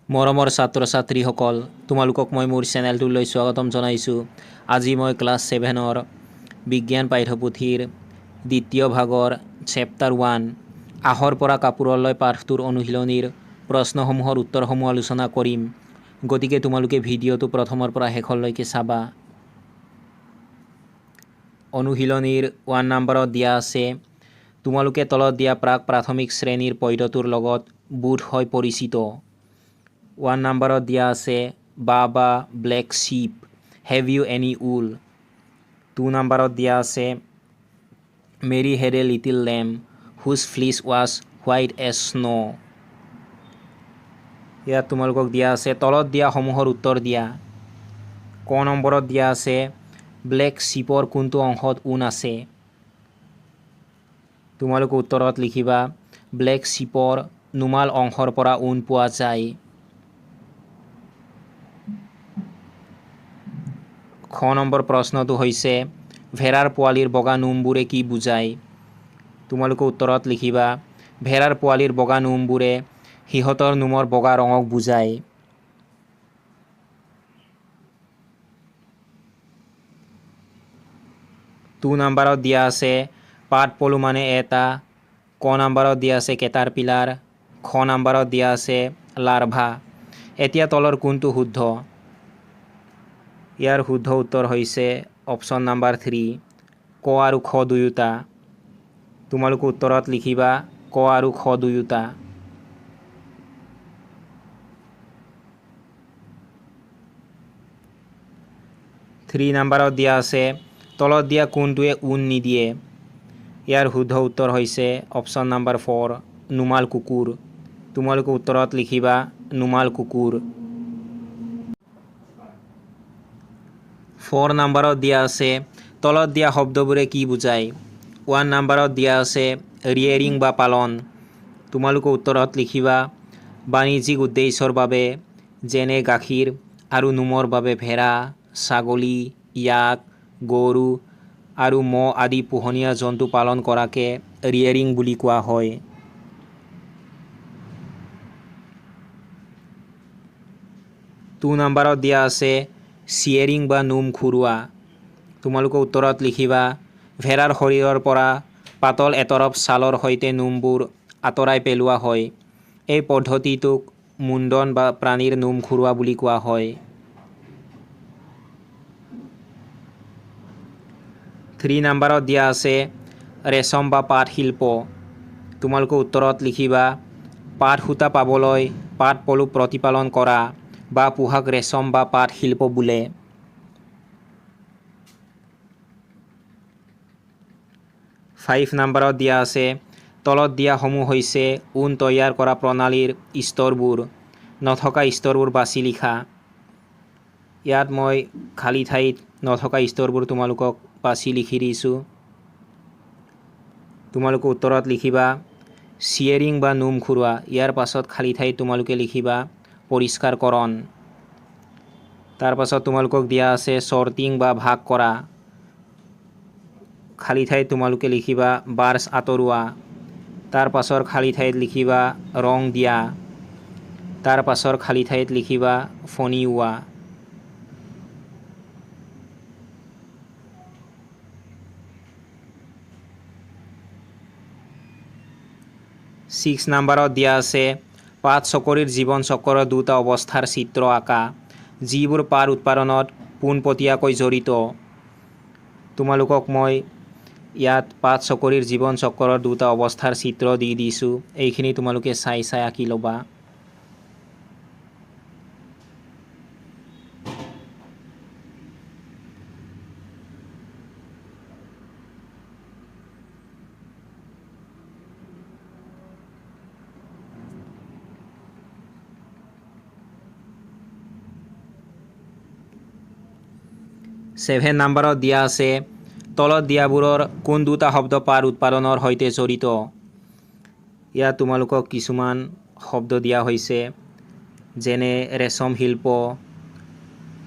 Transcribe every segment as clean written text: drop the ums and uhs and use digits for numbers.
মৰমৰ ছাত্ৰ ছাত্ৰীসকল, তোমালোকক মই মোৰ চেনেলটোলৈ স্বাগতম জনাইছোঁ। আজি মই ক্লাছ 7ৰ বিজ্ঞান পাঠ্যপুথিৰ দ্বিতীয় ভাগৰ চেপ্টাৰ 1 আহৰ পৰা কাপোৰলৈ পাঠটোৰ অনুশীলনীৰ প্ৰশ্নসমূহৰ উত্তৰসমূহ আলোচনা কৰিম। গতিকে তোমালোকে ভিডিঅ'টো প্ৰথমৰ পৰা শেষলৈকে চাবা। অনুশীলনীৰ 1 নম্বৰত দিয়া আছে, তোমালোকে তলত দিয়া প্ৰাক-প্ৰাথমিক শ্ৰেণীৰ পদ্যটোৰ লগত বোধহয় পৰিচিত। 1 নম্বৰত দিয়া আছে baa baa black sheep, have you any wool. 2 নম্বৰত দিয়া আছে Mary had a little lamb whose fleece was white as snow'. ইয়াত তোমালোকক দিয়া আছে তলত দিয়া সমূহৰ উত্তৰ দিয়া। ক নম্বৰত দিয়া আছে ব্লেক শ্বিপৰ কোনটো অংশত ঊণ আছে। তোমালোকে উত্তৰত লিখিবা ব্লেক শ্বিপৰ নুমাল অংশৰ পৰা ঊণ পোৱা যায়। খ নম্বৰ প্ৰশ্নটো হৈছে ভেড়াৰ পোৱালিৰ বগা নোমবোৰে কি বুজায়। তোমালোকে উত্তৰত লিখিবা ভেড়াৰ পোৱালিৰ বগা নোমবোৰে সিহঁতৰ নোমৰ বগা ৰঙক বুজায়। টু নম্বৰত দিয়া আছে পাট পলু মানে এটা। ক নম্বৰত দিয়া আছে কেটাৰপিলাৰ। খ নম্বৰত দিয়া আছে লাৰ্ভা। এতিয়া তলৰ কোনটো শুদ্ধ। ইয়াৰ শুদ্ধ উত্তৰ হৈছে অপশ্যন নম্বৰ 3, ক আৰু খ দুয়োটা। তোমালোকে উত্তৰত লিখিবা ক আৰু খ দুয়োটা। থ্ৰী নম্বৰত দিয়া আছে তলত দিয়া কোনটোৱে ঊণ নিদিয়ে। ইয়াৰ শুদ্ধ উত্তৰ হৈছে অপশ্যন নম্বৰ 4, নুমাল কুকুৰ। তোমালোকে উত্তৰত লিখিবা নুমাল কুকুৰ। 4 নম্বৰত দিয়া আছে তলত দিয়া শব্দবোৰে কি বুজায়। 1 নম্বৰত দিয়া আছে ৰিয়েৰিং বা পালন। তোমালোকে উত্তৰত লিখিবা বাণিজ্যিক উদ্দেশ্যৰ বাবে, যেনে গাখীৰ আৰু নোমৰ বাবে ভেড়া, ছাগলী, ইয়াক, গৰু আৰু ম'হ আদি পোহনীয়া জন্তু পালন কৰাকে ৰিয়েৰিং বুলি কোৱা হয়। টু নম্বৰত দিয়া আছে চিয়েৰিং বা নোম খুৰোৱা। তোমালোকে উত্তৰত লিখিবা ভেড়াৰ শৰীৰৰ পৰা পাতল এতৰপ ছালৰ সৈতে নোমবোৰ আঁতৰাই পেলোৱা হয়। এই পদ্ধতিটোক মুণ্ডন বা প্ৰাণীৰ নোম খুৰোৱা বুলি কোৱা হয়। 3 নম্বৰত দিয়া আছে ৰেচম বা পাট শিল্প। তোমালোকে উত্তৰত লিখিবা পাট সূতা পাবলৈ পাট পলু প্ৰতিপালন কৰা বা পোহাক ৰেচম বা পাট শিল্প বোলে। 5 নম্বৰত দিয়া আছে তলত দিয়াসমূহ হৈছে ঊণ তৈয়াৰ কৰা প্ৰণালীৰ স্তৰবোৰ, নথকা স্তৰবোৰ বাছি লিখা। ইয়াত মই খালী ঠাইত নথকা স্তৰবোৰ তোমালোকক বাছি লিখি দিছোঁ। তোমালোকে উত্তৰত লিখিবা চিয়েৰিং বা নোম খুৰোৱা। ইয়াৰ পাছত খালী ঠাইত তোমালোকে লিখিবা পৰিষ্কাৰকৰণ। তাৰ পাছত তোমালোকক দিয়া আছে চৰ্টিং বা ভাগ কৰা। খালী ঠাইত তোমালোকে লিখিবা বাৰ্চ আঁতৰোৱা। তাৰ পাছৰ খালী ঠাইত লিখিবা ৰং দিয়া। তাৰ পাছৰ খালী ঠাইত লিখিবা ফনিওৱা। 6 নম্বৰত দিয়া আছে পাট চকৰিৰ জীৱন চক্ৰৰ দুটা অৱস্থাৰ চিত্ৰ আঁকা, যিবোৰ পাট উৎপাদনত পোনপটীয়াকৈ জড়িত। তোমালোকক মই ইয়াত পাট চকৰিৰ জীৱন চক্ৰৰ দুটা অৱস্থাৰ চিত্ৰ দি দিছোঁ। এইখিনি তোমালোকে চাই আঁকি ল'বা। ছেভেন নম্বৰত দিয়া আছে তলত দিয়াবোৰৰ কোন দুটা শব্দ পাট উৎপাদনৰ সৈতে জড়িত। ইয়াত তোমালোকক কিছুমান শব্দ দিয়া হৈছে, যেনে ৰেচম শিল্প,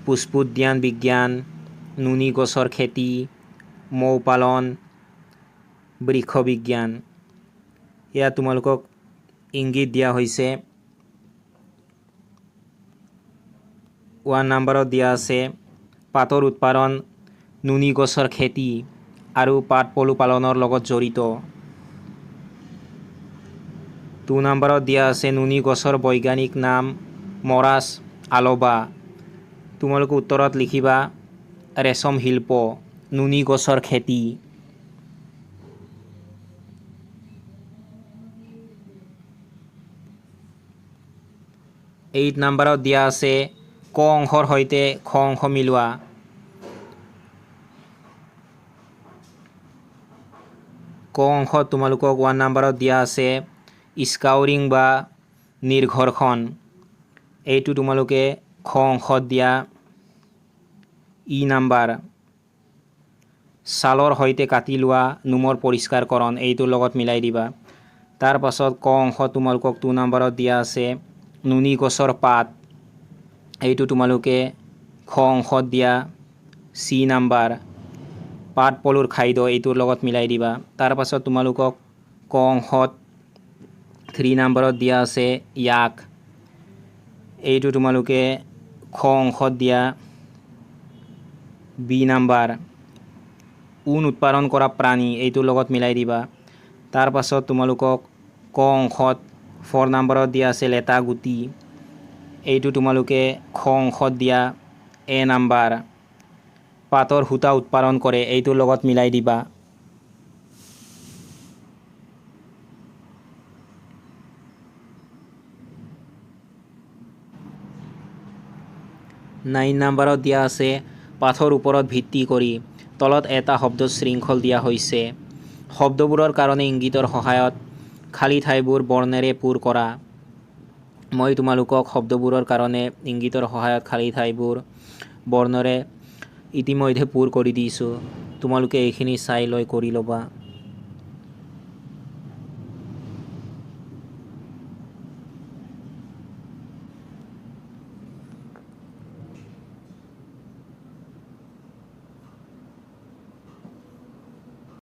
পুষ্পোদ্যান বিজ্ঞান, নুনী গছৰ খেতি, মৌ পালন, বৃক্ষ বিজ্ঞান। ইয়াত তোমালোকক ইংগিত দিয়া হৈছে 1 নম্বৰত দিয়া আছে পাতৰ উৎপাদন নুনি গছৰ খেতি আৰু পাট পলু পালনৰ লগত জড়িত। 2 নম্বৰত দিয়া আছে নুনি গছৰ বৈজ্ঞানিক নাম মৰাছ আলবা। তোমালোকে উত্তৰত লিখিবা ৰেচম শিল্প নুনি গছৰ খেতি। 8 নম্বৰত দিয়া আছে ক অংশৰ সৈতে খ অংশ মিলোৱা। ক অংশত তোমালোকক 1 নম্বৰত দিয়া আছে স্কাউৰিং বা নিৰ্ঘৰ্ষণ। এইটো তোমালোকে খ অংশত দিয়া ই নম্বৰ ছালৰ সৈতে কাটি লোৱা নোমৰ পৰিষ্কাৰকৰণ এইটোৰ লগত মিলাই দিবা। তাৰ পাছত ক অংশত তোমালোকক 2 নম্বৰত দিয়া আছে নুনি গছৰ পাত। এইটো তোমালোকে খ অংশত দিয়া চি নম্বৰ পাট পলুৰ খাদ্য এইটোৰ লগত মিলাই দিবা। তাৰ পাছত তোমালোকক ক অংশত 3 নম্বৰত দিয়া আছে ইয়াক। এইটো তোমালোকে খ অংশত দিয়া বি নম্বৰ ঊন উৎপাদন কৰা প্ৰাণী এইটোৰ লগত মিলাই দিবা। তাৰ পাছত তোমালোকক ক অংশত 4 নম্বৰত দিয়া আছে লেটা গুটি। এইটো তোমালোকে খ অংশত দিয়া এ নম্বৰ পাতৰ সূতা উৎপাদন কৰে এইটোৰ লগত মিলাই দিবা। 9 নম্বৰত দিয়া আছে পাঠৰ ওপৰত ভিত্তি কৰি তলত এটা শব্দ শৃংখল দিয়া হৈছে। শব্দবোৰৰ কাৰণে ইংগিতৰ সহায়ত খালী ঠাইবোৰ বৰ্ণেৰে পূৰ কৰা। মই তোমালোকক শব্দবোৰৰ কাৰণে ইংগিতৰ সহায়ত খালী ঠাইবোৰ বৰ্ণৰে ইতিমধ্যে পূৰ কৰি দিছোঁ। তোমালোকে এইখিনি চাই লৈ কৰি ল'বা।